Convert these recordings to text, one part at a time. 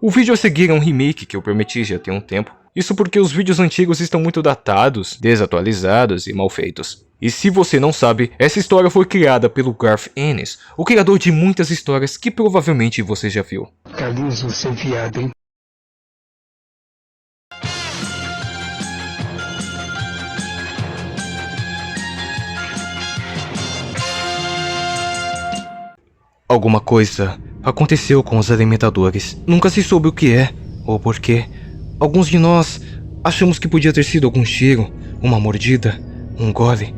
O vídeo a seguir é um remake que eu prometi já tem um tempo. Isso porque os vídeos antigos estão muito datados, desatualizados e mal feitos. E se você não sabe, essa história foi criada pelo Garth Ennis, o criador de muitas histórias que provavelmente você já viu. Carlinhos, você é viado, hein? Alguma coisa aconteceu com os alimentadores. Nunca se soube o que é ou porquê. Alguns de nós achamos que podia ter sido algum cheiro, uma mordida, um gole.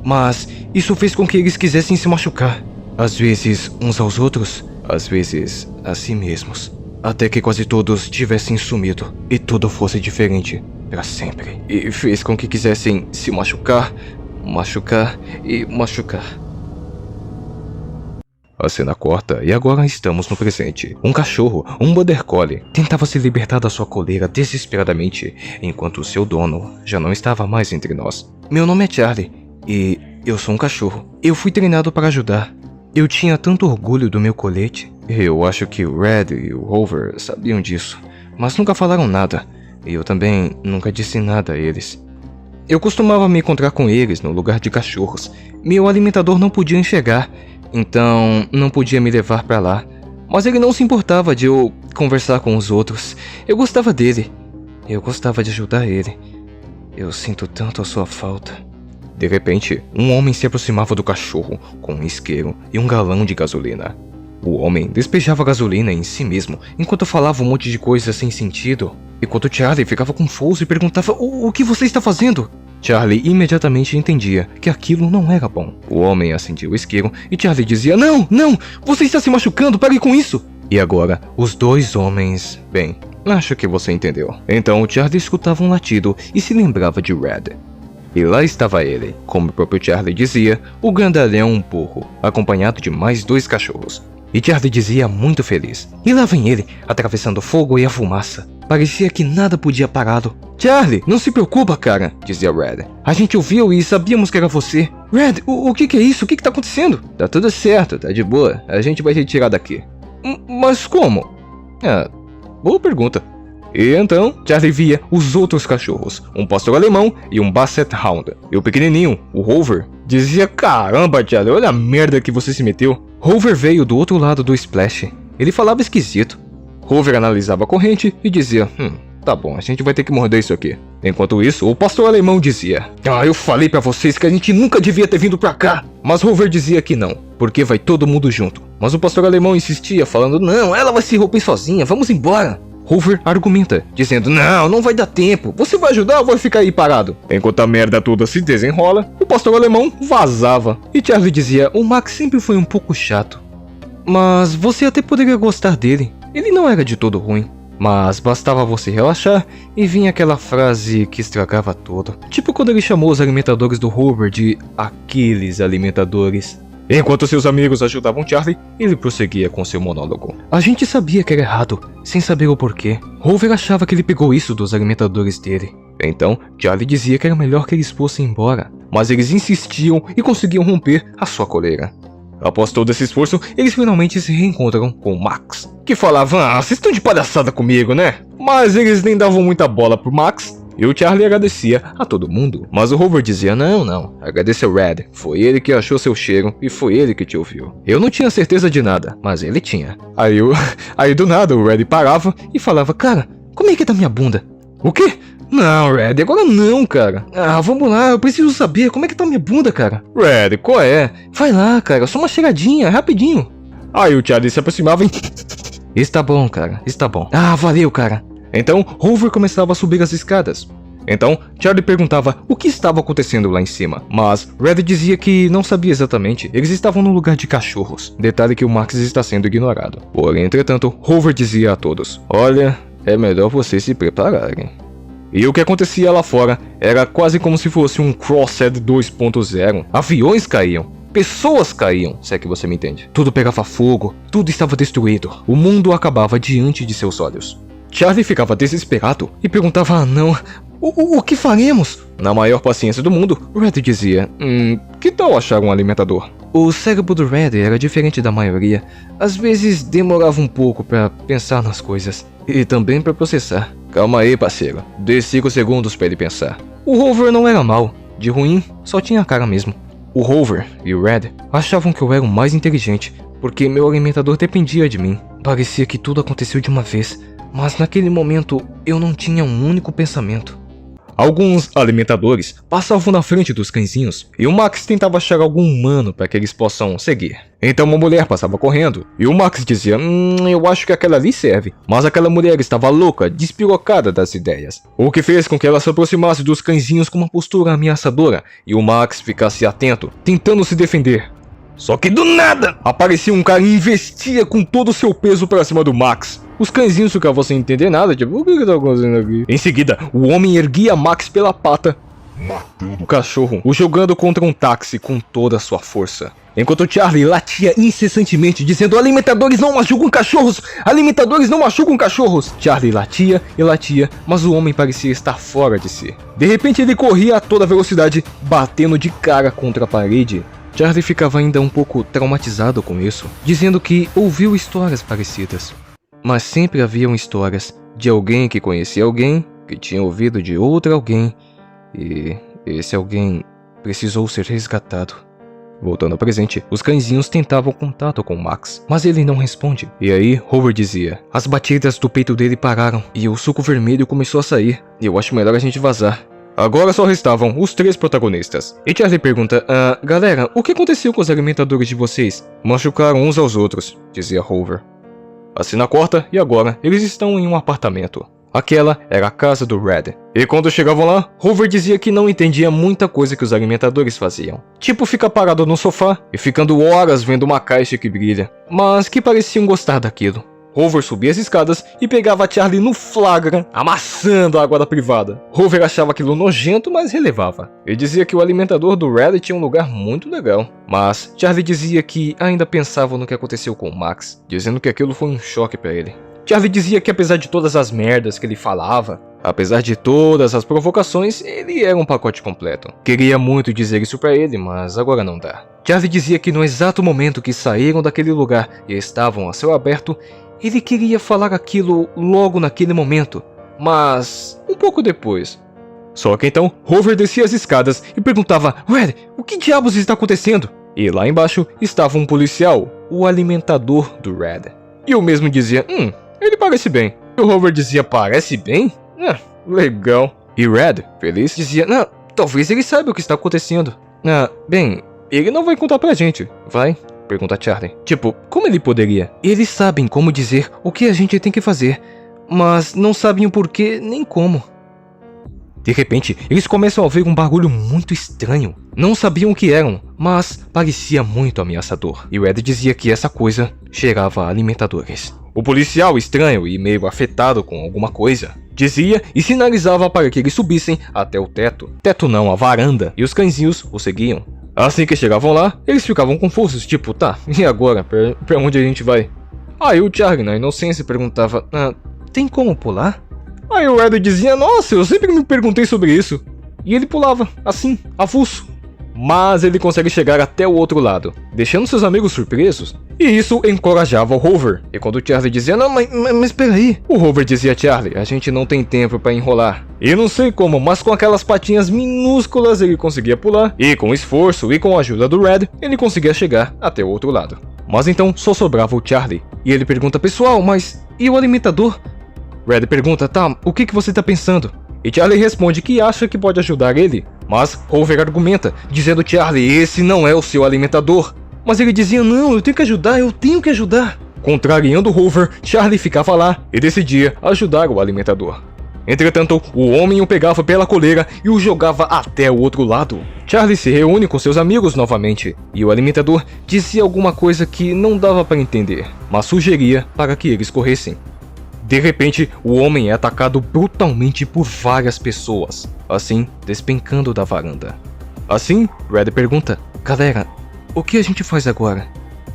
Mas isso fez com que eles quisessem se machucar. Às vezes uns aos outros, às vezes a si mesmos. Até que quase todos tivessem sumido e tudo fosse diferente para sempre. E fez com que quisessem se machucar, machucar e machucar. A cena corta e agora estamos no presente. Um cachorro, um border collie, tentava se libertar da sua coleira desesperadamente, enquanto seu dono já não estava mais entre nós. Meu nome é Charlie e eu sou um cachorro. Eu fui treinado para ajudar. Eu tinha tanto orgulho do meu colete. Eu acho que o Red e o Rover sabiam disso, mas nunca falaram nada. E eu também nunca disse nada a eles. Eu costumava me encontrar com eles no lugar de cachorros. Meu alimentador não podia enxergar, então não podia me levar pra lá. Mas ele não se importava de eu conversar com os outros. Eu gostava dele. Eu gostava de ajudar ele. Eu sinto tanto a sua falta. De repente, um homem se aproximava do cachorro com um isqueiro e um galão de gasolina. O homem despejava gasolina em si mesmo enquanto falava um monte de coisa sem sentido. Enquanto Charlie ficava confuso e perguntava: o que você está fazendo? Charlie imediatamente entendia que aquilo não era bom. O homem acendia o isqueiro e Charlie dizia: Não, você está se machucando, pare com isso! E agora, os dois homens... Bem, acho que você entendeu. Então Charlie escutava um latido e se lembrava de Red. E lá estava ele, como o próprio Charlie dizia, o grandalhão burro, acompanhado de mais dois cachorros. E Charlie dizia muito feliz. E lá vem ele, atravessando o fogo e a fumaça. Parecia que nada podia pará-lo. Charlie, não se preocupa, cara, dizia Red. A gente ouviu e sabíamos que era você. Red, o que é isso? O que tá acontecendo? Tá tudo certo, tá de boa. A gente vai te tirar daqui. Mas como? Boa pergunta. E então, Charlie via os outros cachorros, um pastor alemão e um Basset Hound. E o pequenininho, o Rover, dizia: Caramba, Charlie, olha a merda que você se meteu. Rover veio do outro lado do Splash. Ele falava esquisito. Rover analisava a corrente e dizia: tá bom, a gente vai ter que morder isso aqui. Enquanto isso, o pastor alemão dizia: eu falei pra vocês que a gente nunca devia ter vindo pra cá. Mas Rover dizia que não, porque vai todo mundo junto. Mas o pastor alemão insistia, falando: não, ela vai se romper sozinha, vamos embora. Rover argumenta, dizendo: não vai dar tempo, você vai ajudar ou vai ficar aí parado? Enquanto a merda toda se desenrola, o pastor alemão vazava. E Charlie dizia: o Max sempre foi um pouco chato. Mas você até poderia gostar dele, ele não era de todo ruim. Mas bastava você relaxar e vinha aquela frase que estragava tudo. Tipo quando ele chamou os alimentadores do Rover de aqueles alimentadores. Enquanto seus amigos ajudavam Charlie, ele prosseguia com seu monólogo. A gente sabia que era errado, sem saber o porquê. Rover achava que ele pegou isso dos alimentadores dele. Então, Charlie dizia que era melhor que eles fossem embora. Mas eles insistiam e conseguiam romper a sua coleira. Após todo esse esforço, eles finalmente se reencontram com Max, que falava: vocês estão de palhaçada comigo, né? Mas eles nem davam muita bola pro Max. E o Charlie agradecia a todo mundo. Mas o Rover dizia: não, agradeça ao Red. Foi ele que achou seu cheiro e foi ele que te ouviu. Eu não tinha certeza de nada, mas ele tinha. Aí do nada o Red parava e falava: cara, como é que tá minha bunda? O quê? Não, Red, agora não, cara. Vamos lá, eu preciso saber como é que tá minha bunda, cara. Red, qual é? Vai lá, cara, só uma cheiradinha, rapidinho. Aí o Charlie se aproximava e... Está bom, cara, está bom. Valeu, cara. Então, Rover começava a subir as escadas. Então, Charlie perguntava o que estava acontecendo lá em cima. Mas Red dizia que não sabia exatamente. Eles estavam num lugar de cachorros. Detalhe que o Max está sendo ignorado. Porém, entretanto, Rover dizia a todos: olha, é melhor vocês se prepararem. E o que acontecia lá fora era quase como se fosse um Crossed 2.0. Aviões caíam. Pessoas caíam, se é que você me entende. Tudo pegava fogo, tudo estava destruído. O mundo acabava diante de seus olhos. Charlie ficava desesperado e perguntava: não, O que faremos? Na maior paciência do mundo, Red dizia, que tal achar um alimentador? O cérebro do Red era diferente da maioria. Às vezes demorava um pouco pra pensar nas coisas. E também pra processar. Calma aí, parceiro. Dê 5 segundos pra ele pensar. O Rover não era mau. De ruim, só tinha a cara mesmo. O Rover e o Red achavam que eu era o mais inteligente, porque meu alimentador dependia de mim. Parecia que tudo aconteceu de uma vez, mas naquele momento eu não tinha um único pensamento. Alguns alimentadores passavam na frente dos cãezinhos e o Max tentava achar algum humano para que eles possam seguir. Então uma mulher passava correndo e o Max dizia, eu acho que aquela ali serve. Mas aquela mulher estava louca, despirocada das ideias. O que fez com que ela se aproximasse dos cãezinhos com uma postura ameaçadora e o Max ficasse atento, tentando se defender. Só que do nada, aparecia um cara e investia com todo o seu peso pra cima do Max. Os cãezinhos ficavam sem entender nada, tipo, o que tá acontecendo aqui? Em seguida, o homem erguia Max pela pata, matando o cachorro, o jogando contra um táxi com toda a sua força. Enquanto Charlie latia incessantemente, dizendo, alimentadores não machucam cachorros! Alimentadores não machucam cachorros! Charlie latia e latia, mas o homem parecia estar fora de si. De repente ele corria a toda velocidade, batendo de cara contra a parede. Charlie ficava ainda um pouco traumatizado com isso, dizendo que ouviu histórias parecidas. Mas sempre haviam histórias de alguém que conhecia alguém, que tinha ouvido de outro alguém, e esse alguém precisou ser resgatado. Voltando ao presente, os cãezinhos tentavam contato com Max, mas ele não responde. E aí, Howard dizia, as batidas do peito dele pararam, e o suco vermelho começou a sair. Eu acho melhor a gente vazar. Agora só restavam os 3 protagonistas. E Charlie pergunta, galera, o que aconteceu com os alimentadores de vocês? Machucaram uns aos outros, dizia Howard. A cena corta e agora eles estão em um apartamento. Aquela era a casa do Red. E quando chegavam lá, Howard dizia que não entendia muita coisa que os alimentadores faziam. Tipo ficar parado no sofá e ficando horas vendo uma caixa que brilha. Mas que pareciam gostar daquilo. Howard subia as escadas e pegava Charlie no flagra, amassando a água da privada. Howard achava aquilo nojento, mas relevava. Ele dizia que o alimentador do Red tinha um lugar muito legal. Mas Charlie dizia que ainda pensava no que aconteceu com Max, dizendo que aquilo foi um choque para ele. Charlie dizia que apesar de todas as merdas que ele falava, apesar de todas as provocações, ele era um pacote completo. Queria muito dizer isso pra ele, mas agora não dá. Charlie dizia que no exato momento que saíram daquele lugar e estavam a céu aberto, ele queria falar aquilo logo naquele momento, mas um pouco depois. Só que então, Howard descia as escadas e perguntava, Red, o que diabos está acontecendo? E lá embaixo estava um policial, o alimentador do Red. E eu mesmo dizia, ele parece bem. E o Howard dizia, parece bem? Legal. E Red, feliz, dizia, talvez ele saiba o que está acontecendo. Bem, ele não vai contar pra gente, vai? Pergunta Charlie. Tipo, como ele poderia? Eles sabem como dizer o que a gente tem que fazer, mas não sabem o porquê nem como. De repente, eles começam a ouvir um barulho muito estranho. Não sabiam o que eram, mas parecia muito ameaçador. E o Ed dizia que essa coisa cheirava a alimentadores. O policial, estranho e meio afetado com alguma coisa, dizia e sinalizava para que eles subissem até o teto. Teto não, a varanda. E os cãezinhos o seguiam. Assim que chegavam lá, eles ficavam confusos, tipo, tá, e agora? Pra onde a gente vai? Aí o Charlie, na inocência, perguntava, tem como pular? Aí o Ed dizia, nossa, eu sempre me perguntei sobre isso. E ele pulava, assim, avulso. Mas ele consegue chegar até o outro lado, deixando seus amigos surpresos. E isso encorajava o Howard. E quando o Charlie dizia, não, mas peraí. O Howard dizia, Charlie, a gente não tem tempo pra enrolar. E não sei como, mas com aquelas patinhas minúsculas ele conseguia pular. E com esforço e com a ajuda do Red, ele conseguia chegar até o outro lado. Mas então só sobrava o Charlie. E ele pergunta, pessoal, mas e o alimentador? Red pergunta, tá, o que você tá pensando? E Charlie responde que acha que pode ajudar ele. Mas Howard argumenta, dizendo, Charlie, esse não é o seu alimentador. Mas ele dizia, não, eu tenho que ajudar. Contrariando Howard, Charlie ficava lá e decidia ajudar o alimentador. Entretanto, o homem o pegava pela coleira e o jogava até o outro lado. Charlie se reúne com seus amigos novamente, e o alimentador dizia alguma coisa que não dava para entender, mas sugeria para que eles corressem. De repente, o homem é atacado brutalmente por várias pessoas, assim despencando da varanda. Assim, Red pergunta, galera, o que a gente faz agora?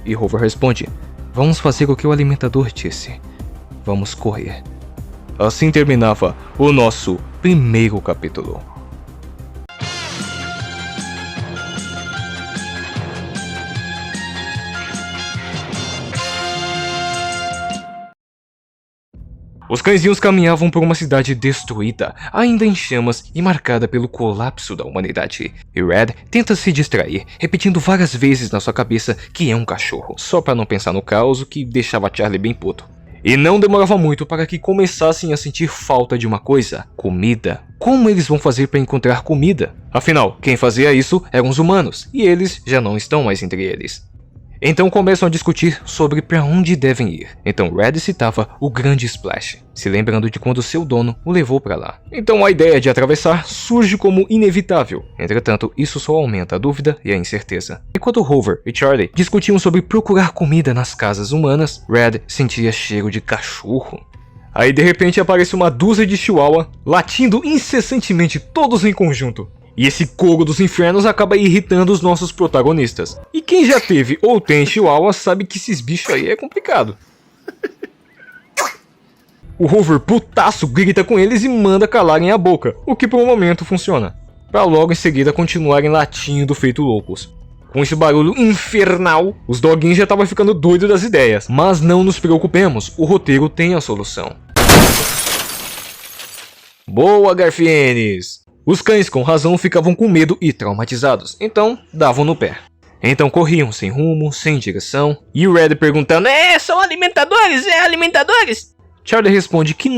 E Howard responde, vamos fazer o que o alimentador disse. Vamos correr. Assim terminava o nosso primeiro capítulo. Os cãezinhos caminhavam por uma cidade destruída, ainda em chamas e marcada pelo colapso da humanidade. E Red tenta se distrair, repetindo várias vezes na sua cabeça que é um cachorro, só para não pensar no caos que deixava Charlie bem puto. E não demorava muito para que começassem a sentir falta de uma coisa: comida. Como eles vão fazer para encontrar comida? Afinal, quem fazia isso eram os humanos, e eles já não estão mais entre eles. Então começam a discutir sobre para onde devem ir. Então Red citava o Grande Splash, se lembrando de quando seu dono o levou para lá. Então a ideia de atravessar surge como inevitável. Entretanto, isso só aumenta a dúvida e a incerteza. Enquanto Hoover e Charlie discutiam sobre procurar comida nas casas humanas, Red sentia cheiro de cachorro. Aí de repente aparece uma dúzia de chihuahua latindo incessantemente, todos em conjunto. E esse coro dos infernos acaba irritando os nossos protagonistas. E quem já teve ou tem chihuahua sabe que esses bichos aí é complicado. O Hoover putaço grita com eles e manda calarem a boca, o que por um momento funciona, para logo em seguida continuarem latindo feito loucos. Com esse barulho infernal, os doguinhos já estavam ficando doidos das ideias. Mas não nos preocupemos, o roteiro tem a solução. Boa, Garfienes! Os cães com razão ficavam com medo e traumatizados, então davam no pé. Então corriam sem rumo, sem direção, e o Red perguntando: são alimentadores, alimentadores? Charlie responde que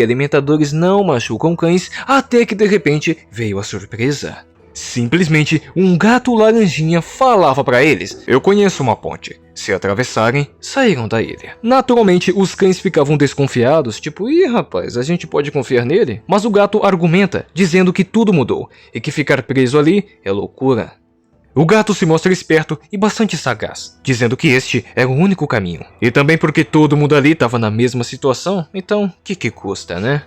alimentadores não machucam cães, até que de repente veio a surpresa. Simplesmente um gato laranjinha falava para eles: eu conheço uma ponte. Se atravessarem, saíram da ilha. Naturalmente, os cães ficavam desconfiados, tipo, ih rapaz, a gente pode confiar nele? Mas o gato argumenta, dizendo que tudo mudou, e que ficar preso ali é loucura. O gato se mostra esperto e bastante sagaz, dizendo que este era o único caminho. E também porque todo mundo ali estava na mesma situação, então, que custa, né?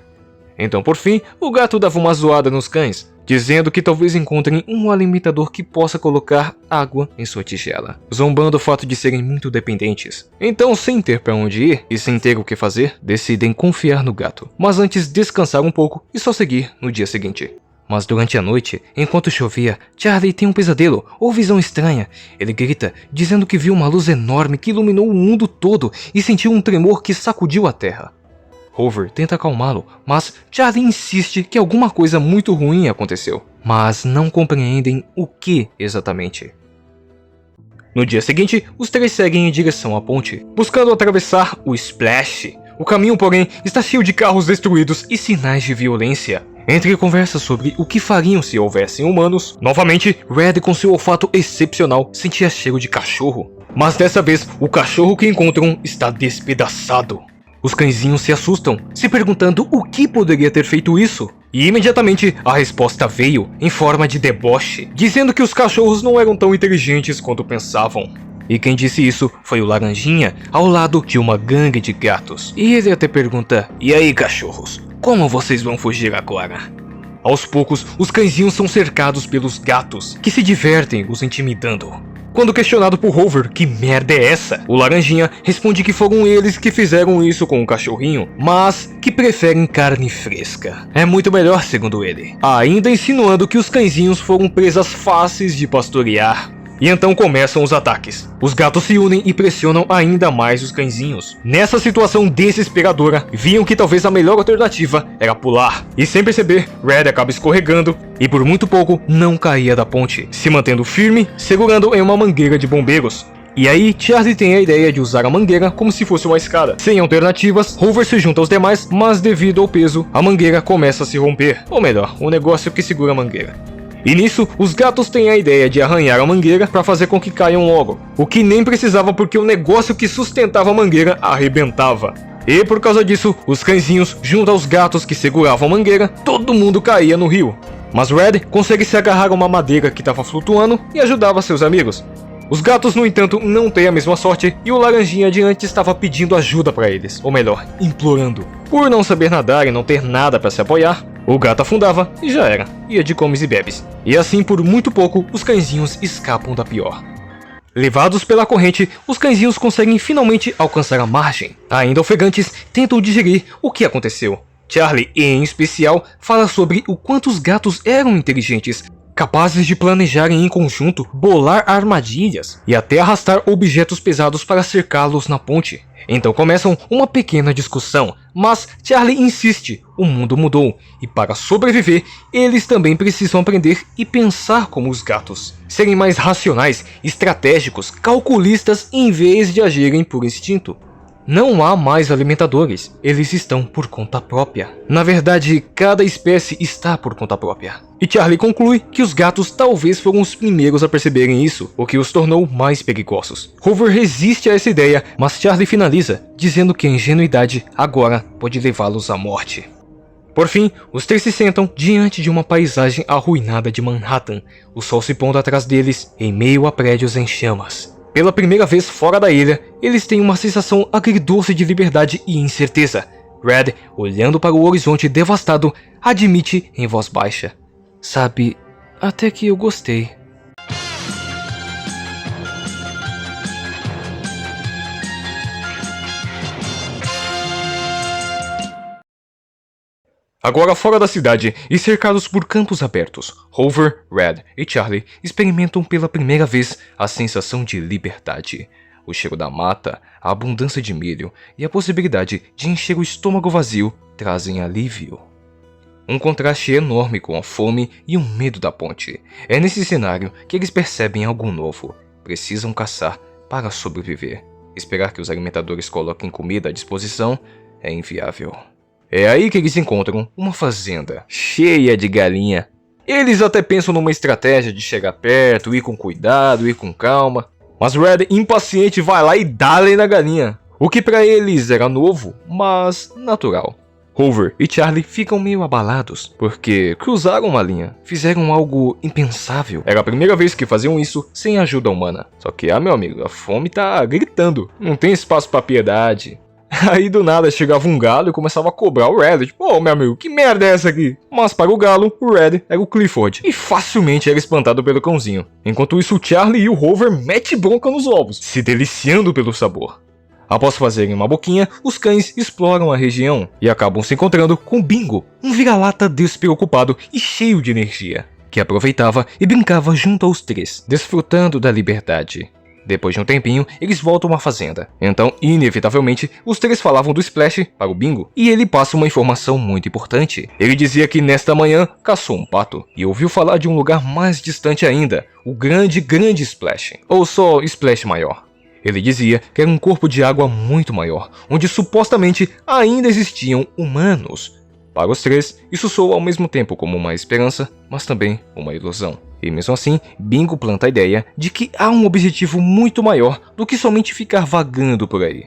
Então, por fim, o gato dava uma zoada nos cães, dizendo que talvez encontrem um alimentador que possa colocar água em sua tigela, zombando o fato de serem muito dependentes. Então, sem ter para onde ir e sem ter o que fazer, decidem confiar no gato, mas antes descansar um pouco e só seguir no dia seguinte. Mas durante a noite, enquanto chovia, Charlie tem um pesadelo ou visão estranha. Ele grita, dizendo que viu uma luz enorme que iluminou o mundo todo e sentiu um tremor que sacudiu a terra. Hoover tenta acalmá-lo, mas Charlie insiste que alguma coisa muito ruim aconteceu, mas não compreendem o que exatamente. No dia seguinte, os três seguem em direção à ponte, buscando atravessar o Splash. O caminho, porém, está cheio de carros destruídos e sinais de violência. Entre conversas sobre o que fariam se houvessem humanos, novamente, Red, com seu olfato excepcional, sentia cheiro de cachorro. Mas dessa vez, o cachorro que encontram está despedaçado. Os cãezinhos se assustam, se perguntando o que poderia ter feito isso. E imediatamente a resposta veio, em forma de deboche, dizendo que os cachorros não eram tão inteligentes quanto pensavam. E quem disse isso foi o Laranjinha, ao lado de uma gangue de gatos. E ele até pergunta: e aí, cachorros, como vocês vão fugir agora? Aos poucos, os cãezinhos são cercados pelos gatos, que se divertem os intimidando. Quando questionado por Hoover, que merda é essa? O Laranjinha responde que foram eles que fizeram isso com o cachorrinho, mas que preferem carne fresca. É muito melhor, segundo ele. Ainda insinuando que os cãezinhos foram presas fáceis de pastorear. E então começam os ataques. Os gatos se unem e pressionam ainda mais os cãezinhos. Nessa situação desesperadora, viam que talvez a melhor alternativa era pular. E sem perceber, Red acaba escorregando e por muito pouco não caía da ponte, se mantendo firme, segurando em uma mangueira de bombeiros. E aí, Charlie tem a ideia de usar a mangueira como se fosse uma escada. Sem alternativas, Hoover se junta aos demais, mas devido ao peso, a mangueira começa a se romper. Ou melhor, o negócio que segura a mangueira. E nisso, os gatos têm a ideia de arranhar a mangueira para fazer com que caiam logo. O que nem precisava, porque o negócio que sustentava a mangueira arrebentava. E por causa disso, os cãezinhos, junto aos gatos que seguravam a mangueira, todo mundo caía no rio. Mas Red consegue se agarrar a uma madeira que estava flutuando e ajudava seus amigos. Os gatos, no entanto, não têm a mesma sorte e o Laranjinha adiante estava pedindo ajuda para eles, ou melhor, implorando. Por não saber nadar e não ter nada para se apoiar, o gato afundava e já era, ia de comes e bebes. E assim, por muito pouco, os cãezinhos escapam da pior. Levados pela corrente, os cãezinhos conseguem finalmente alcançar a margem. Ainda ofegantes, tentam digerir o que aconteceu. Charlie, em especial, fala sobre o quanto os gatos eram inteligentes, capazes de planejarem em conjunto, bolar armadilhas e até arrastar objetos pesados para cercá-los na ponte. Então começam uma pequena discussão, mas Charlie insiste, o mundo mudou, e para sobreviver, eles também precisam aprender e pensar como os gatos. Serem mais racionais, estratégicos, calculistas em vez de agirem por instinto. Não há mais alimentadores, eles estão por conta própria. Na verdade, cada espécie está por conta própria. E Charlie conclui que os gatos talvez foram os primeiros a perceberem isso, o que os tornou mais perigosos. Hoover resiste a essa ideia, mas Charlie finaliza, dizendo que a ingenuidade agora pode levá-los à morte. Por fim, os três se sentam diante de uma paisagem arruinada de Manhattan, o sol se pondo atrás deles, em meio a prédios em chamas. Pela primeira vez fora da ilha, eles têm uma sensação agridoce de liberdade e incerteza. Red, olhando para o horizonte devastado, admite em voz baixa: "Sabe, até que eu gostei." Agora fora da cidade e cercados por campos abertos, Hoover, Red e Charlie experimentam pela primeira vez a sensação de liberdade. O cheiro da mata, a abundância de milho e a possibilidade de encher o estômago vazio trazem alívio. Um contraste enorme com a fome e o medo da ponte. É nesse cenário que eles percebem algo novo. Precisam caçar para sobreviver. Esperar que os alimentadores coloquem comida à disposição é inviável. É aí que eles encontram uma fazenda cheia de galinha. Eles até pensam numa estratégia de chegar perto, ir com cuidado, ir com calma. Mas Red, impaciente, vai lá e dá-lhe na galinha. O que para eles era novo, mas natural. Hoover e Charlie ficam meio abalados, porque cruzaram uma linha, fizeram algo impensável. Era a primeira vez que faziam isso sem ajuda humana. Só que, meu amigo, a fome tá gritando. Não tem espaço pra piedade. Aí do nada chegava um galo e começava a cobrar o Red, tipo, meu amigo, que merda é essa aqui? Mas para o galo, o Red era o Clifford, e facilmente era espantado pelo cãozinho. Enquanto isso, o Charlie e o Hoover metem bronca nos ovos, se deliciando pelo sabor. Após fazerem uma boquinha, os cães exploram a região e acabam se encontrando com Bingo, um vira-lata despreocupado e cheio de energia, que aproveitava e brincava junto aos três, desfrutando da liberdade. Depois de um tempinho, eles voltam à fazenda. Então, inevitavelmente, os três falavam do Splash para o Bingo. E ele passa uma informação muito importante. Ele dizia que nesta manhã caçou um pato e ouviu falar de um lugar mais distante ainda, o grande Splash, ou só Splash maior. Ele dizia que era um corpo de água muito maior, onde supostamente ainda existiam humanos. Para os três, isso soa ao mesmo tempo como uma esperança, mas também uma ilusão. E mesmo assim, Bingo planta a ideia de que há um objetivo muito maior do que somente ficar vagando por aí.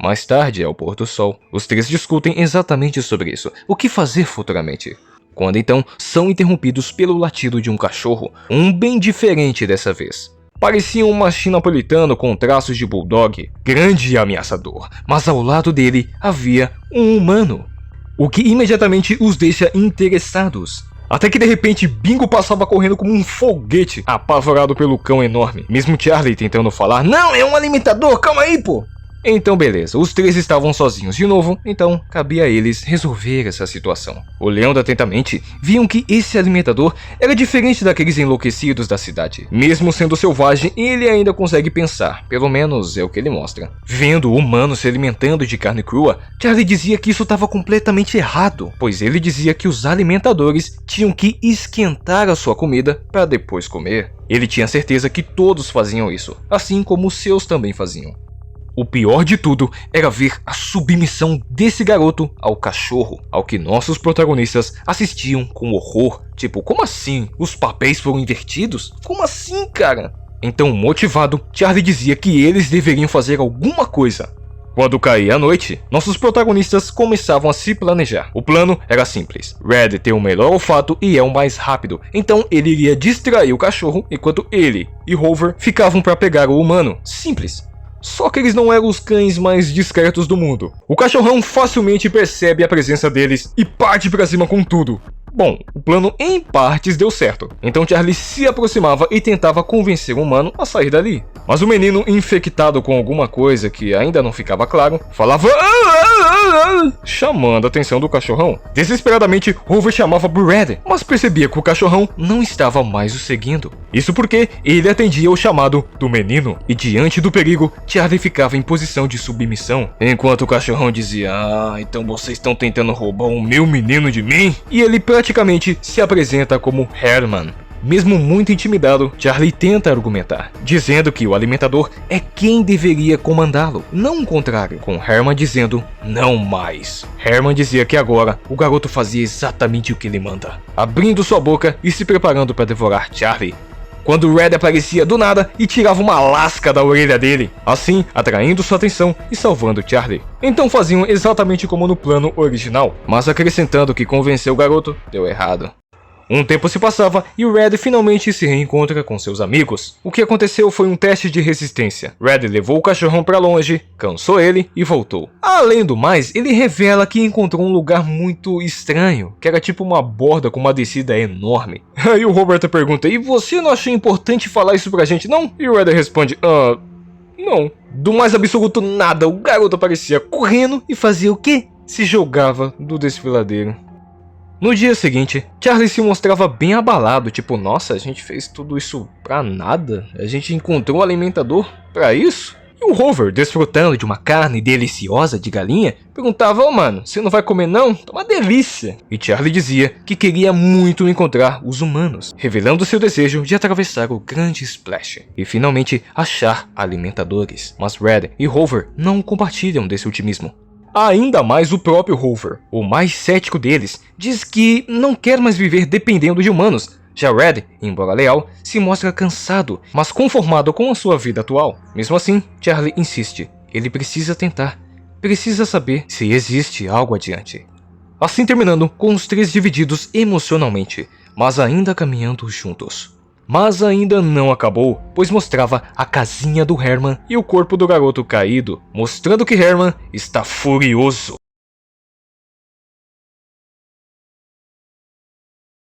Mais tarde, ao pôr do sol, os três discutem exatamente sobre isso, o que fazer futuramente. Quando então, são interrompidos pelo latido de um cachorro, um bem diferente dessa vez. Parecia um mastim napolitano com traços de bulldog, grande e ameaçador, mas ao lado dele havia um humano, o que imediatamente os deixa interessados. Até que de repente Bingo passava correndo como um foguete, apavorado pelo cão enorme. Mesmo Charlie tentando falar: "Não, é um alimentador, calma aí, pô!" Então beleza, os três estavam sozinhos de novo, então cabia a eles resolver essa situação. Olhando atentamente, viam que esse alimentador era diferente daqueles enlouquecidos da cidade. Mesmo sendo selvagem, ele ainda consegue pensar, pelo menos é o que ele mostra. Vendo o humano se alimentando de carne crua, Charlie dizia que isso estava completamente errado, pois ele dizia que os alimentadores tinham que esquentar a sua comida para depois comer. Ele tinha certeza que todos faziam isso, assim como os seus também faziam. O pior de tudo era ver a submissão desse garoto ao cachorro, ao que nossos protagonistas assistiam com horror. Tipo, como assim? Os papéis foram invertidos? Como assim, cara? Então, motivado, Charlie dizia que eles deveriam fazer alguma coisa. Quando caía a noite, nossos protagonistas começavam a se planejar. O plano era simples. Red tem o melhor olfato e é o mais rápido, então ele iria distrair o cachorro, enquanto ele e Hoover ficavam para pegar o humano. Simples. Só que eles não eram os cães mais discretos do mundo. O cachorrão facilmente percebe a presença deles e parte pra cima com tudo. Bom, o plano em partes deu certo, então Charlie se aproximava e tentava convencer o humano a sair dali. Mas o menino, infectado com alguma coisa que ainda não ficava claro, falava chamando a atenção do cachorrão. Desesperadamente, Hoover chamava por Red, mas percebia que o cachorrão não estava mais o seguindo. Isso porque ele atendia o chamado do menino, e diante do perigo, Charlie ficava em posição de submissão, enquanto o cachorrão dizia: então vocês estão tentando roubar o meu menino de mim? E ele praticamente se apresenta como Herman. Mesmo muito intimidado, Charlie tenta argumentar, dizendo que o alimentador é quem deveria comandá-lo, não o contrário, com Herman dizendo não mais. Herman dizia que agora o garoto fazia exatamente o que ele manda, abrindo sua boca e se preparando para devorar Charlie, quando Red aparecia do nada e tirava uma lasca da orelha dele, assim atraindo sua atenção e salvando Charlie. Então faziam exatamente como no plano original, mas acrescentando que convencer o garoto deu errado. Um tempo se passava e o Red finalmente se reencontra com seus amigos. O que aconteceu foi um teste de resistência. Red levou o cachorrão pra longe, cansou ele e voltou. Além do mais, ele revela que encontrou um lugar muito estranho, que era tipo uma borda com uma descida enorme. Aí o Robert pergunta: e você não achou importante falar isso pra gente, não? E o Red responde: não. Do mais absoluto nada, o garoto aparecia correndo e fazia o quê? Se jogava do desfiladeiro. No dia seguinte, Charlie se mostrava bem abalado, tipo, nossa, a gente fez tudo isso pra nada? A gente encontrou o alimentador pra isso? E o Hoover, desfrutando de uma carne deliciosa de galinha, perguntava: mano, você não vai comer não? Tá uma delícia! E Charlie dizia que queria muito encontrar os humanos, revelando seu desejo de atravessar o grande Splash e finalmente achar alimentadores. Mas Red e Hoover não compartilham desse otimismo. Ainda mais o próprio Hoover, o mais cético deles, diz que não quer mais viver dependendo de humanos. Já Red, embora leal, se mostra cansado, mas conformado com a sua vida atual. Mesmo assim, Charlie insiste. Ele precisa tentar, precisa saber se existe algo adiante. Assim terminando com os três divididos emocionalmente, mas ainda caminhando juntos. Mas ainda não acabou, pois mostrava a casinha do Herman e o corpo do garoto caído, mostrando que Herman está furioso.